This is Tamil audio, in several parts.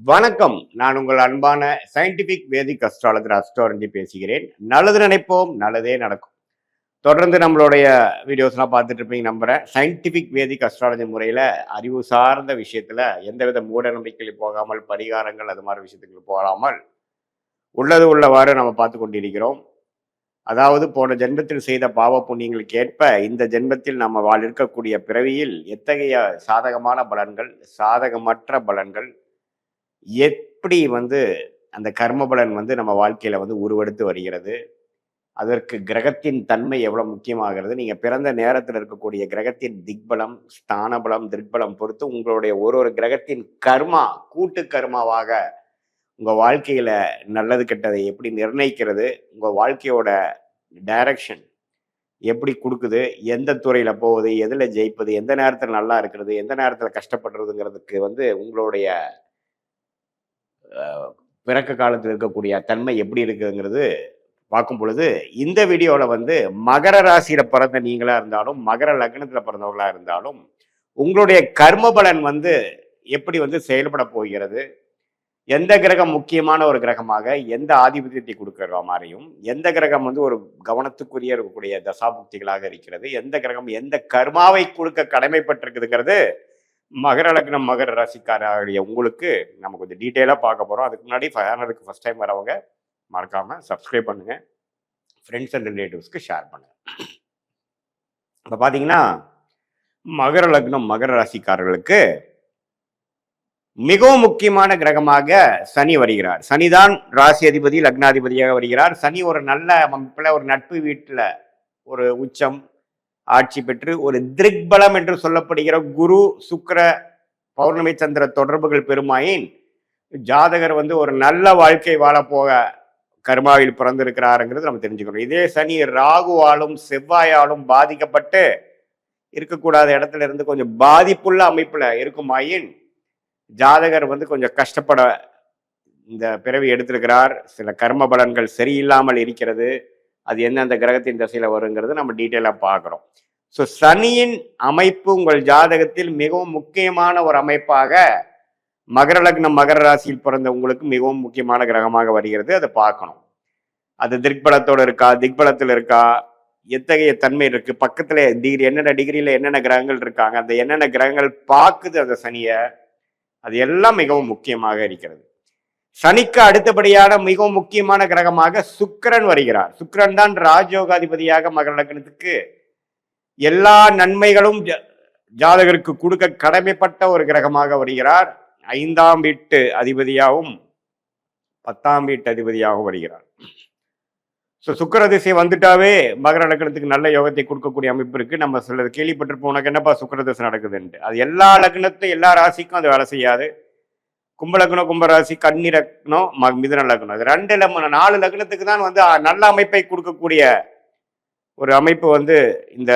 வணக்கம். நான் உங்கள் அன்பான சயின்டிபிக் வேதிக் அஸ்ட்ராலஜர் அஸ்ட்ரோரஞ்சி பேசுகிறேன். நல்லது நினைப்போம், நல்லதே நடக்கும். தொடர்ந்து நம்மளுடைய வீடியோஸ்லாம் பார்த்துட்டு இருப்பீங்க நம்புறேன். சயின்டிபிக் வேதிக் அஸ்ட்ராலஜி முறையில் அறிவு சார்ந்த விஷயத்தில் எந்தவித மூட நம்பிக்கையில் போகாமல், பரிகாரங்கள் அது மாதிரி விஷயத்துக்கு போகாமல் உள்ளது உள்ளவாறு நம்ம பார்த்து கொண்டிருக்கிறோம். அதாவது போன ஜென்மத்தில் செய்த பாவ புண்ணியங்களுக்கு ஏற்ப இந்த ஜென்மத்தில் நம்ம இருக்கக்கூடிய பிறவியில் எத்தகைய சாதகமான பலன்கள், சாதகமற்ற பலன்கள் எப்படி அந்த கர்ம பலன் நம்ம வாழ்க்கையில உருவெடுத்து வருகிறது. அதற்கு கிரகத்தின் தன்மை எவ்வளவு முக்கியமாகிறது. நீங்க பிறந்த நேரத்தில் இருக்கக்கூடிய கிரகத்தின் திக்பலம், ஸ்தான பலம், திக்பலம் பொறுத்து உங்களுடைய ஒரு கிரகத்தின் கர்மா கூட்டு கர்மாவாக உங்க வாழ்க்கையில நல்லது கெட்டதை எப்படி நிர்ணயிக்கிறது, உங்க வாழ்க்கையோட டைரக்ஷன் எப்படி கொடுக்குது, எந்த துறையில போகுது, எதுல ஜெயிப்பது, எந்த நேரத்தில் நல்லா இருக்கிறது, எந்த நேரத்தில் கஷ்டப்படுறதுங்கிறதுக்கு உங்களுடைய பிறக்க காலத்தில் இருக்கக்கூடிய தன்மை எப்படி இருக்குங்கிறது பார்க்கும் பொழுது இந்த வீடியோவில் மகர ராசியில பிறந்த நீங்களா இருந்தாலும், மகர லக்னத்துல பிறந்தவர்களா இருந்தாலும் உங்களுடைய கர்ம பலன் எப்படி செயல்பட போகிறது, எந்த கிரகம் முக்கியமான ஒரு கிரகமாக எந்த ஆதிபத்தியத்தை கொடுக்கிற மாதிரியும், எந்த கிரகம் ஒரு கவனத்துக்குரிய இருக்கக்கூடிய தசாபுக்திகளாக இருக்கிறது, எந்த கிரகம் எந்த கர்மாவை கொடுக்க கடமைப்பட்டிருக்குதுங்கிறது மகர லக்னம் மகர ராசிக்காரர்களுடைய உங்களுக்கு நம்ம கொஞ்சம் டீட்டெயிலாக பார்க்க போகிறோம். அதுக்கு முன்னாடி சேனலுக்கு ஃபர்ஸ்ட் டைம் வரவங்க மறக்காமல் சப்ஸ்கிரைப் பண்ணுங்கள், ஃப்ரெண்ட்ஸ் அண்ட் ரிலேட்டிவ்ஸ்க்கு ஷேர் பண்ணுங்கள். இப்போ பார்த்தீங்கன்னா மகர லக்னம் மகர ராசிக்காரர்களுக்கு மிகவும் முக்கியமான கிரகமாக சனி வருகிறார். சனிதான் ராசி அதிபதி, லக்னாதிபதியாக வருகிறார். சனி ஒரு நல்ல அமைப்பில் ஒரு நட்பு வீட்டில் ஒரு உச்சம் ஆட்சி பெற்று ஒரு திக்பலம் என்று சொல்லப்படுகிற குரு சுக்கிர பௌர்ணமி சந்திர தொடர்புகள் பெருமாயின் ஜாதகர் ஒரு நல்ல வாழ்க்கை வாழ போக கர்மாவில் பிறந்திருக்கிறாருங்கிறது நம்ம தெரிஞ்சுக்கணும். இதே சனி ராகுவாலும் செவ்வாயாலும் பாதிக்கப்பட்டு இருக்கக்கூடாத இடத்துல இருந்து கொஞ்சம் பாதிப்புள்ள அமைப்புல இருக்குமாயின் ஜாதகர் கொஞ்சம் கஷ்டப்பட இந்த பிறவி எடுத்திருக்கிறார். சில கர்ம பலன்கள் சரியில்லாமல் இருக்கிறது. அது என்ன அந்த கிரகத்தின் திசையில வருங்கிறது நம்ம டீட்டெயிலாக பார்க்குறோம். ஸோ சனியின் அமைப்பு உங்கள் ஜாதகத்தில் மிகவும் முக்கியமான ஒரு அமைப்பாக மகர லக்னம் மகர ராசியில் பிறந்த உங்களுக்கு மிகவும் முக்கியமான கிரகமாக வருகிறது. அதை பார்க்கணும். அது திக்பலத்தோடு இருக்கா, திக்பலத்தில் இருக்கா, எத்தகைய தன்மை இருக்கு, பக்கத்துல டிகிரி என்னென்ன டிகிரியில என்னென்ன கிரகங்கள் இருக்காங்க, அந்த என்னென்ன கிரகங்கள் பார்க்குது அந்த சனியை, அது எல்லாம் மிகவும் முக்கியமாக இருக்கிறது. சனிக்கு அடுத்தபடியான மிகவும் முக்கியமான கிரகமாக சுக்கிரன் வருகிறார். சுக்கிரன் தான் ராஜயோகாதிபதியாக மகர லக்னத்துக்கு எல்லா நன்மைகளும் ஜாதகருக்கு கொடுக்க கடமைப்பட்ட ஒரு கிரகமாக வருகிறார். 5ஆம் வீட்டு அதிபதியாகவும் 10ஆம் வீட்டு அதிபதியாகவும் வருகிறார். சுக்கிர திசை வந்துட்டாவே மகர லக்னத்துக்கு நல்ல யோகத்தை கொடுக்கக்கூடிய அமைப்பு இருக்கு. நம்ம சிலது கேள்விப்பட்டிருப்போம், உனக்கு என்னப்பா சுக்கிர திசை நடக்குதுன்ட்டு. அது எல்லா லக்னத்தையும் எல்லா ராசிக்கும் அது வேலை செய்யாது. கும்பலக்னம் கும்பராசி, கன்னி லக்னம் மிதுன லக்னம், அது 4 லக்னத்துக்கு தான் நல்ல அமைப்பை கொடுக்கக்கூடிய ஒரு அமைப்பு இந்த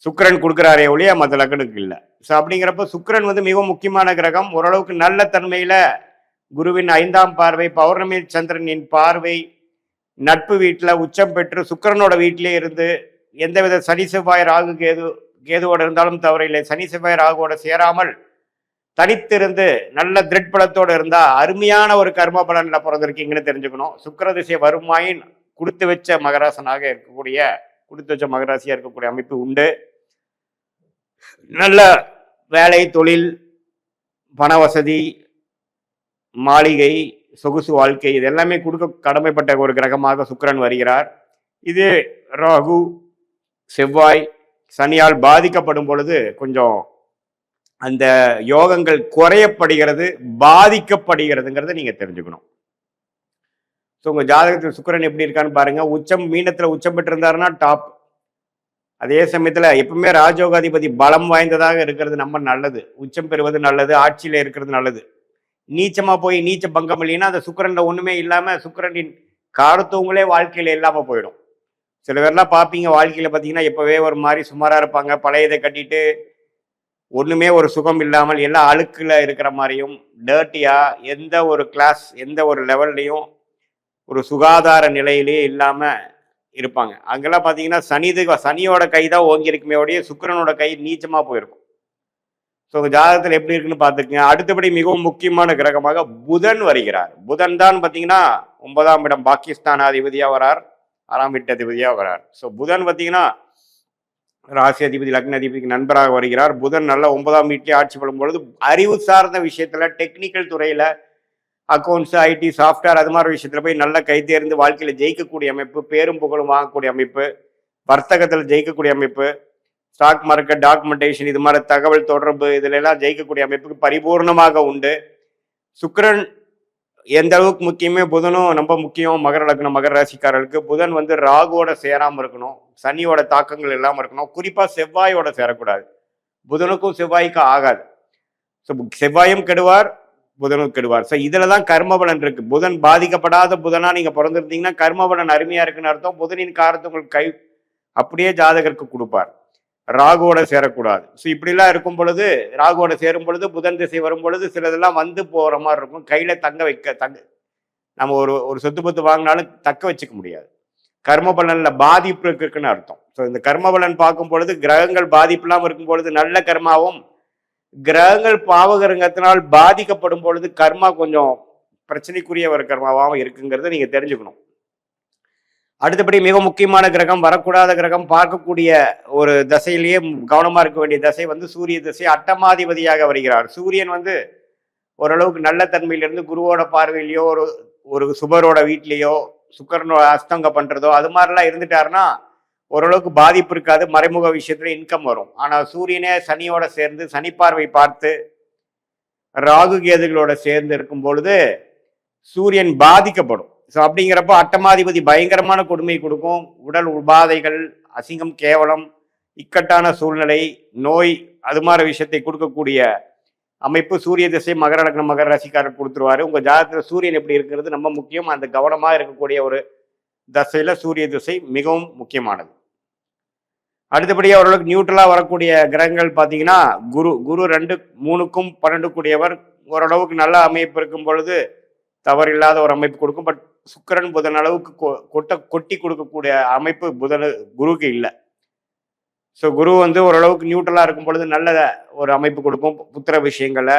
சுக்கிரன் கொடுக்குறாரே ஒழிய மற்ற லக்னத்துக்கு இல்லை. ஸோ அப்படிங்கிறப்ப சுக்கிரன் மிகவும் முக்கியமான கிரகம். ஓரளவுக்கு நல்ல தன்மையில குருவின் 5ஆம் பார்வை, பௌர்ணமி சந்திரனின் பார்வை, நட்பு வீட்டில் உச்சம் பெற்று சுக்கிரனோட வீட்டிலே இருந்து எந்தவித சனி செவ்வாய் ராகு கேதுவோட இருந்தாலும் தவறில்லை. சனி செவ்வாய் ராகுவோட சேராமல் தனித்திருந்து நல்ல திட்பலத்தோடு இருந்தா அருமையான ஒரு கர்ம பலன்ல பிறந்திருக்கீங்கன்னு தெரிஞ்சுக்கணும். சுக்கிர திசை வருமாயின் கொடுத்து வச்ச மகராசனாக இருக்கக்கூடிய கொடுத்து வச்ச மகராசியா இருக்கக்கூடிய அமைப்பு உண்டு. நல்ல வேலை, தொழில், பண வசதி, மாளிகை, சொகுசு வாழ்க்கை, இது எல்லாமே கொடுக்க கடமைப்பட்ட ஒரு கிரகமாக சுக்கிரன் வருகிறார். இது ராகு செவ்வாய் சனியால் பாதிக்கப்படும் பொழுது கொஞ்சம் அந்த யோகங்கள் குறையப்படுகிறது, பாதிக்கப்படுகிறதுங்கிறத நீங்க தெரிஞ்சுக்கணும். ஸோ உங்க ஜாதகத்தில் சுக்கிரன் எப்படி இருக்கான்னு பாருங்க. உச்சம் மீனத்துல உச்சம் பெற்று இருந்தாருன்னா டாப். அதே சமயத்துல எப்பவுமே ராஜயோகாதிபதி பலம் வாய்ந்ததாக இருக்கிறது நம்ம நல்லது. உச்சம் பெறுவது நல்லது, ஆட்சியில இருக்கிறது நல்லது. நீச்சமா போய் நீச்ச பங்கம் இல்லைன்னா அந்த சுக்கிரன்ல ஒண்ணுமே இல்லாம சுக்கிரனின் காரத்துவங்களே வாழ்க்கையில இல்லாம போயிடும். சில பேர்லாம் பார்ப்பீங்க வாழ்க்கையில பார்த்தீங்கன்னா எப்பவே ஒரு மாதிரி சுமாரா இருப்பாங்க, பழையதை கட்டிட்டு ஒண்ணுமே ஒரு சுகம் இல்லாமல் எல்லாம் அழுக்குல இருக்கிற மாதிரியும் டர்ட்டியா, எந்த ஒரு கிளாஸ் எந்த ஒரு லெவல்லையும் ஒரு சுகாதார நிலையிலேயே இல்லாம இருப்பாங்க. அங்கெல்லாம் பார்த்தீங்கன்னா சனியோட கை தான் ஓங்கி இருக்குமே உடைய சுக்கிரனோட கை நீச்சமா போயிருக்கும். ஸோ உங்க ஜாதகத்தில் எப்படி இருக்குன்னு பார்த்துக்குங்க. அடுத்தபடி மிகவும் முக்கியமான கிரகமாக புதன் வருகிறார். புதன் தான் பார்த்தீங்கன்னா 9ஆம் இடம் பாகிஸ்தான் அதிபதியா வரார், 6ஆம் வீட்டு அதிபதியா வரார். ஸோ புதன் பார்த்தீங்கன்னா ராசி அதிபதி லக்ன அதிபதிக்கு நண்பராக வருகிறார். புதன் நல்ல 9ஆம் வீட்டிலே ஆட்சி பெறும் பொழுது அறிவு சார்ந்த விஷயத்துல, டெக்னிக்கல் துறையில, அக்கௌண்ட்ஸ், ஐடி, சாஃப்ட்வேர் அது மாதிரி விஷயத்துல போய் நல்ல கை தேர்ந்து வாழ்க்கையில ஜெயிக்கக்கூடிய அமைப்பு, பேரும் புகழும் வாங்கக்கூடிய அமைப்பு, வர்த்தகத்தில் ஜெயிக்கக்கூடிய அமைப்பு, ஸ்டாக் மார்க்கெட், டாக்குமெண்டேஷன் இது மாதிரி தகவல் தொடர்பு இதுல எல்லாம் ஜெயிக்கக்கூடிய அமைப்புக்கு பரிபூர்ணமாக உண்டு. சுக்கிரன் எந்த அளவுக்கு முக்கியமே, புதனும் ரொம்ப முக்கியம். மகர லக்னம் மகர ராசிக்காரர்களுக்கு புதன் வந்து ராகுவோட சேராம இருக்கணும், சனியோட தாக்கங்கள் இல்லாம இருக்கணும், குறிப்பா செவ்வாயோட சேரக்கூடாது. புதனுக்கும் செவ்வாய்க்கும் ஆகாது. ஸோ செவ்வாயும் கெடுவார், புதனும் கெடுவார். ஸோ இதுல தான் கர்மபலன் இருக்கு. புதன் பாதிக்கப்படாத புதனா நீங்க பிறந்திருந்தீங்கன்னா கர்மபலன் அருமையா இருக்குன்னு அர்த்தம். புதனின் காரத்தை உங்களுக்கு கை அப்படியே ஜாதகருக்கு கொடுப்பார். ராகுவோட சேரக்கூடாது. ஸோ இப்படிலாம் இருக்கும் பொழுது, ராகுவோட சேரும் பொழுது, புதன் திசை வரும் பொழுது சிலதெல்லாம் வந்து போற மாதிரி இருக்கும். கையில நம்ம ஒரு சொத்து பத்து வாங்கினாலும் தக்க வச்சுக்க முடியாது. கர்மபலன்ல பாதிப்பு இருக்குன்னு அர்த்தம். ஸோ இந்த கர்மபலன் பார்க்கும் பொழுது கிரகங்கள் பாதிப்பு இல்லாமல் இருக்கும் பொழுது நல்ல கர்மாவும், கிரகங்கள் பாவகிரகத்தினால் பாதிக்கப்படும் பொழுது கர்மா கொஞ்சம் பிரச்சனைக்குரிய ஒரு கர்மாவாகவும் இருக்குங்கிறத நீங்க தெரிஞ்சுக்கணும். அடுத்தபடி மிக முக்கியமான கிரகம், வரக்கூடாத கிரகம், பார்க்கக்கூடிய ஒரு தசையிலேயே கவனமா இருக்க வேண்டிய தசை வந்து சூரிய தசை. அட்டமாதிபதியாக வருகிறார். சூரியன் வந்து ஓரளவுக்கு நல்ல தன்மையிலிருந்து குருவோட பார்வையிலையோ, ஒரு சுபரோட வீட்லேயோ, சுக்கரனோட அஸ்தங்க பண்றதோ அது மாதிரிலாம் இருந்துட்டாருன்னா ஓரளவுக்கு பாதிப்பு இருக்காது. மறைமுக விஷயத்துல இன்கம் வரும். ஆனா சூரியனே சனியோட சேர்ந்து, சனி பார்வை பார்த்து ராகு கேதுகளோட சேர்ந்து இருக்கும் பொழுது சூரியன் பாதிக்கப்படும். ஸோ அப்படிங்கிறப்போ அட்டமாதிபதி பயங்கரமான கொடுமை கொடுக்கும். உடல் உபாதைகள், அசிங்கம், கேவலம், இக்கட்டான சூழ்நிலை, நோய் அது மாதிரி விஷயத்தை கொடுக்கக்கூடிய அமைப்பு சூரிய திசை மகர லக்னம் மகர ராசிக்காரர் கொடுத்துருவாரு. உங்க ஜாதகத்தில் சூரியன் எப்படி இருக்கிறது ரொம்ப முக்கியம். அந்த கவனமாக இருக்கக்கூடிய ஒரு தசையில சூரிய திசை மிகவும் முக்கியமானது. அடுத்தபடியாக ஓரளவுக்கு நியூட்ரலா வரக்கூடிய கிரகங்கள் பார்த்தீங்கன்னா குரு. குரு 2, 3க்கும் 12 கூடியவர். ஓரளவுக்கு நல்ல அமைப்பு இருக்கும் பொழுது தவறில்லாத ஒரு அமைப்பு கொடுக்கும். பட் சுக்கிரன் புதன் அளவுக்கு கொட்டி கொடுக்கக்கூடிய அமைப்பு குருவுக்கு இல்லை. ஸோ குரு வந்து ஓரளவுக்கு நியூட்ரலா இருக்கும் பொழுது நல்ல ஒரு அமைப்பு கொடுக்கும். புத்திர விஷயங்களை,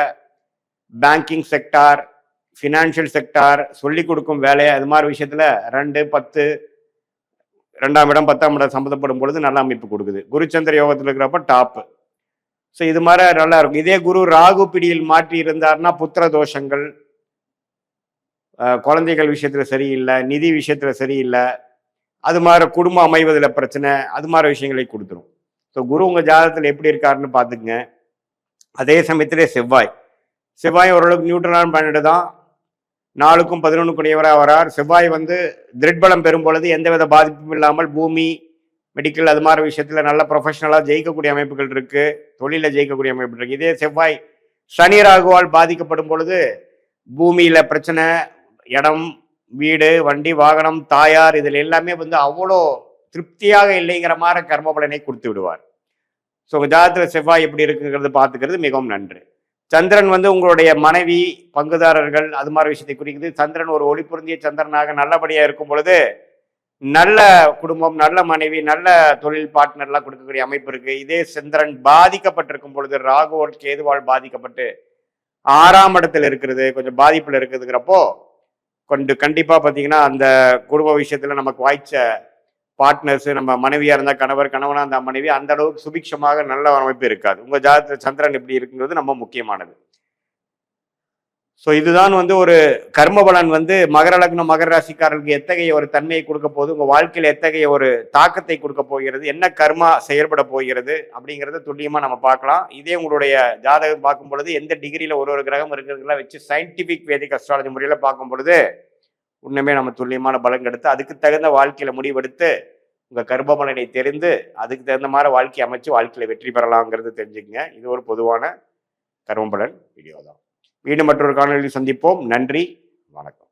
பேங்கிங் செக்டார், ஃபினான்ஷியல் செக்டார், சொல்லி கொடுக்கும் வேலை அது மாதிரி விஷயத்துல 2, 10, 2ஆம் இடம் 10ஆம் இடம் சம்மந்தப்படும் பொழுது நல்ல அமைப்பு கொடுக்குது. குருச்சந்திர யோகத்தில் இருக்கிறப்ப டாப்பு. ஸோ இது மாதிரி நல்லா இருக்கும். இதே குரு ராகு பிடியில் மாற்றி இருந்தார்னா புத்திர தோஷங்கள், குழந்தைகள் விஷயத்துல சரியில்லை, நிதி விஷயத்துல சரியில்லை, அது மாதிரி குடும்பம் அமைவதில் பிரச்சனை, அது மாதிரி விஷயங்களை கொடுத்துரும். ஸோ குரு உங்க ஜாதகத்தில் எப்படி இருக்காருன்னு பார்த்துக்குங்க. அதே சமயத்திலே செவ்வாய் ஓரளவுக்கு நியூட்ரலான பிளானட் தான். 4க்கும் 11 கூடியவராக வரார். செவ்வாய் வந்து திருட்பலம் பெறும் பொழுது எந்தவித பாதிப்பும் இல்லாமல் பூமி, மெடிக்கல் அது மாதிரி விஷயத்துல நல்ல ப்ரொஃபஷனலாக ஜெயிக்கக்கூடிய அமைப்புகள் இருக்கு, தொழில ஜெயிக்கக்கூடிய அமைப்பு இருக்கு. இதே செவ்வாய் சனி ராகுவால் பாதிக்கப்படும் பொழுது பூமியில பிரச்சனை, இடம், வீடு, வண்டி, வாகனம், தாயார் இதில் எல்லாமே வந்து அவ்வளோ திருப்தியாக இல்லைங்கிற மாதிரி கர்மபலனை கொடுத்து விடுவார். ஸோ உங்க ஜாதகத்தில் செவ்வாய் எப்படி இருக்குங்கிறது பார்த்துக்கிறது மிகவும் நன்று. சந்திரன் வந்து உங்களுடைய மனைவி, பங்குதாரர்கள் அது மாதிரி விஷயத்தை குறிக்குது. சந்திரன் ஒரு ஒளி பொருந்திய சந்திரனாக நல்லபடியா இருக்கும் பொழுது நல்ல குடும்பம், நல்ல மனைவி, நல்ல தொழில் பார்ட்னர்லாம் கொடுக்கக்கூடிய அமைப்பு இருக்கு. இதே சந்திரன் பாதிக்கப்பட்டிருக்கும் பொழுது ராகுவோல் கேதுவால் பாதிக்கப்பட்டு 6ஆம் இடத்துல இருக்கிறது, கொஞ்சம் பாதிப்புல இருக்குதுங்கிறப்போ கண்டிப்பா பார்த்தீங்கன்னா அந்த குடும்ப விஷயத்துல நமக்கு வாய்ச்ச பார்ட்னர்ஸ், நம்ம மனைவியா இருந்தா கணவர், கணவனா இருந்தா மனைவி, அந்த அளவுக்கு சுபிக்ஷமாக நல்ல அமைப்பு இருக்காது. உங்க ஜாதகத்தில் சந்திரன் எப்படி இருக்குங்கிறது ரொம்ப முக்கியமானது. ஸோ இதுதான் வந்து ஒரு கர்மபலன் வந்து மகர லக்னம் மகர ராசிக்காரர்களுக்கு எத்தகைய ஒரு தன்மையை கொடுக்க போகுது, உங்க வாழ்க்கையில் எத்தகைய ஒரு தாக்கத்தை கொடுக்க போகிறது, என்ன கர்மா செயல்பட போகிறது அப்படிங்கிறத துல்லியமா நம்ம பார்க்கலாம். இதே உங்களுடைய ஜாதகம் பார்க்கும் பொழுது எந்த டிகிரியில ஒரு கிரகம் இருக்கிறதுலாம் வச்சு சயின்டிபிக் வேதிக் அஸ்ட்ராலஜி முறையில பார்க்கும் பொழுது உண்மையுமே நம்ம துல்லியமான பலன் எடுத்து அதுக்கு தகுந்த வாழ்க்கையில முடிவெடுத்து உங்க கர்மபலனை தெரிந்து அதுக்கு தகுந்த மாதிரி வாழ்க்கையை அமைச்சு வாழ்க்கையில வெற்றி பெறலாங்கிறது தெரிஞ்சுக்கங்க. இது ஒரு பொதுவான கர்மபலன் வீடியோ தான். மீண்டும் மற்றொரு காணொலியில் சந்திப்போம். நன்றி, வணக்கம்.